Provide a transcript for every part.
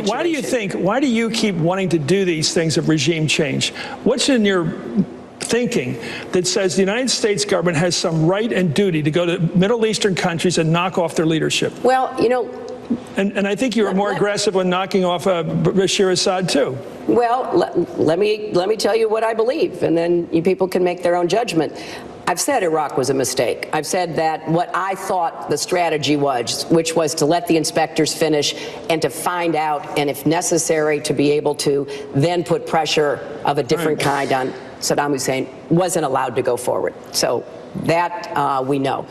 why do you keep wanting to do these things of regime change? What's in your thinking that says the United States government has some right and duty to go to Middle Eastern countries and knock off their leadership? Well, you know, and I think you were more aggressive when knocking off Bashir Assad too. Well, let me tell you what I believe, and then you people can make their own judgment. I've said Iraq was a mistake. I've said that what I thought the strategy was, which was to let the inspectors finish and to find out, and if necessary, to be able to then put pressure of a different kind on Saddam Hussein, wasn't allowed to go forward. So that we know.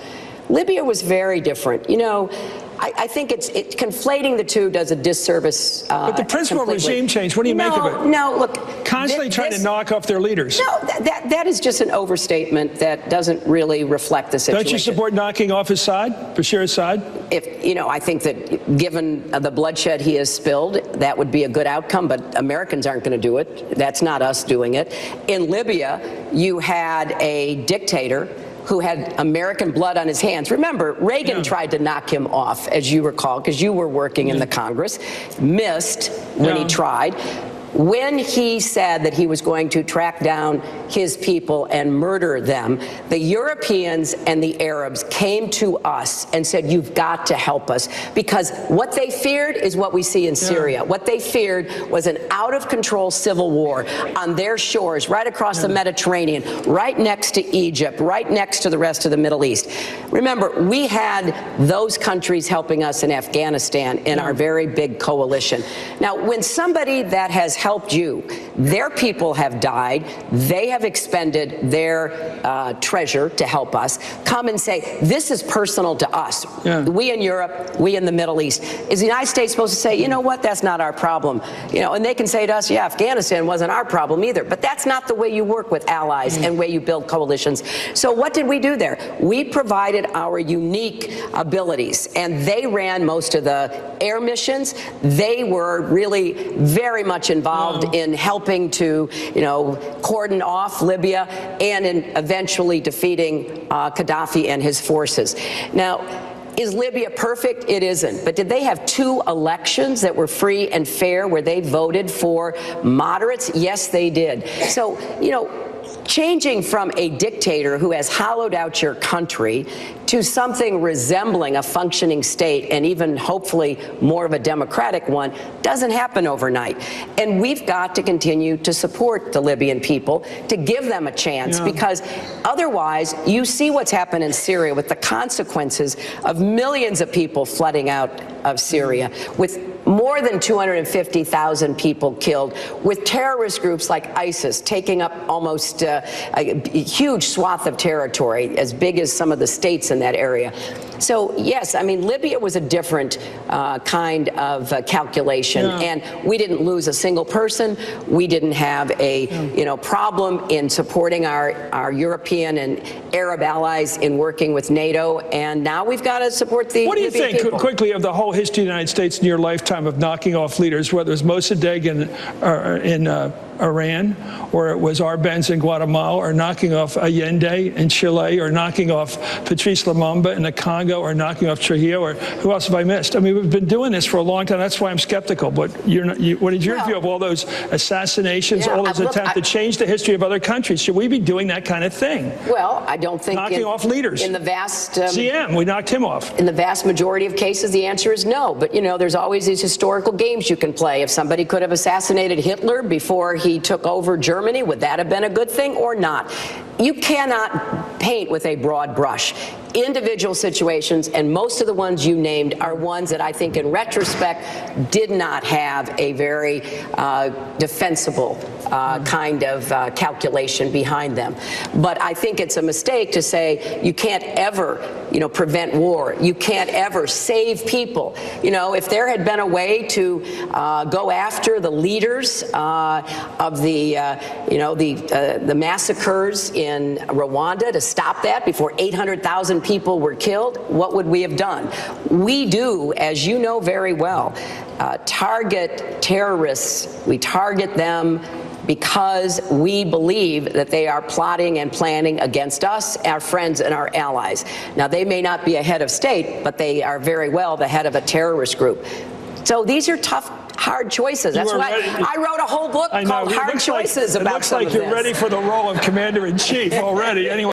Libya was very different. You know, I think it's conflating the two does a disservice. But the principle of regime change, what do you make of it? No, look. Constantly trying to knock off their leaders. No, that is just an overstatement that doesn't really reflect the situation. Don't you support knocking off Assad, Bashir Assad? I think that given the bloodshed he has spilled, that would be a good outcome, but Americans aren't going to do it. That's not us doing it. In Libya, you had a dictator who had American blood on his hands. Remember, Reagan tried to knock him off, as you recall, because you were working in the Congress, missed when he tried. When he said that he was going to track down his people and murder them, the Europeans and the Arabs came to us and said, you've got to help us, because what they feared is what we see in Syria. What they feared was an out-of-control civil war on their shores, right across the Mediterranean, right next to Egypt, right next to the rest of the Middle East. Remember, we had those countries helping us in Afghanistan in our very big coalition. Now, when somebody that has helped you, their people have died, they have expended their treasure to help us, come and say, this is personal to us. We in Europe, we in the Middle East. Is the United States supposed to say, you know what, that's not our problem? You know, and they can say to us, yeah, Afghanistan wasn't our problem either. But that's not the way you work with allies and way you build coalitions. So what did we do there? We provided our unique abilities, and they ran most of the air missions. They were really very much involved in helping to, cordon off Libya and in eventually defeating Gaddafi and his forces. Now, is Libya perfect? It isn't. But did they have 2 elections that were free and fair where they voted for moderates? Yes, they did. So, changing from a dictator who has hollowed out your country to something resembling a functioning state, and even hopefully more of a democratic one, doesn't happen overnight. And we've got to continue to support the Libyan people, to give them a chance, because otherwise you see what's happened in Syria with the consequences of millions of people flooding out of Syria, with more than 250,000 people killed, with terrorist groups like ISIS taking up almost a huge swath of territory, as big as some of the states in that area. So, yes, I mean, Libya was a different kind of calculation, and we didn't lose a single person. We didn't have a, problem in supporting our European and Arab allies in working with NATO, and now we've got to support the What do you Libyan think, people. quickly, of the whole history of the United States in your lifetime of knocking off leaders, whether it was Mossadegh in Iran, or it was Arbenz in Guatemala, or knocking off Allende in Chile, or knocking off Patrice Lumumba in the Congo, or knocking off Trujillo, or who else have I missed? I mean, we've been doing this for a long time. That's why I'm skeptical. But what is your view of all those assassinations, all those attempts to change the history of other countries? Should we be doing that kind of thing? Well, I don't think knocking off leaders. In the vast CM, we knocked him off. In the vast majority of cases, the answer is no. But there's always these historical games you can play. If somebody could have assassinated Hitler before he took over Germany, would that have been a good thing or not? You cannot paint with a broad brush. Individual situations, and most of the ones you named are ones that I think in retrospect did not have a very defensible kind of calculation behind them. But I think it's a mistake to say you can't ever, prevent war. You can't ever save people. If there had been a way to go after the leaders of the massacres in Rwanda, to stop that before 800,000 people were killed, what would we have done? We do, as you know very well, target terrorists. We target them because we believe that they are plotting and planning against us, our friends, and our allies. Now, they may not be a head of state, but they are very well the head of a terrorist group. So these are tough hard choices. That's were why ready- I wrote a whole book I know. called It Hard looks like- Choices it about looks some like of you're this. ready for the role of commander-in-chief already. Anyway.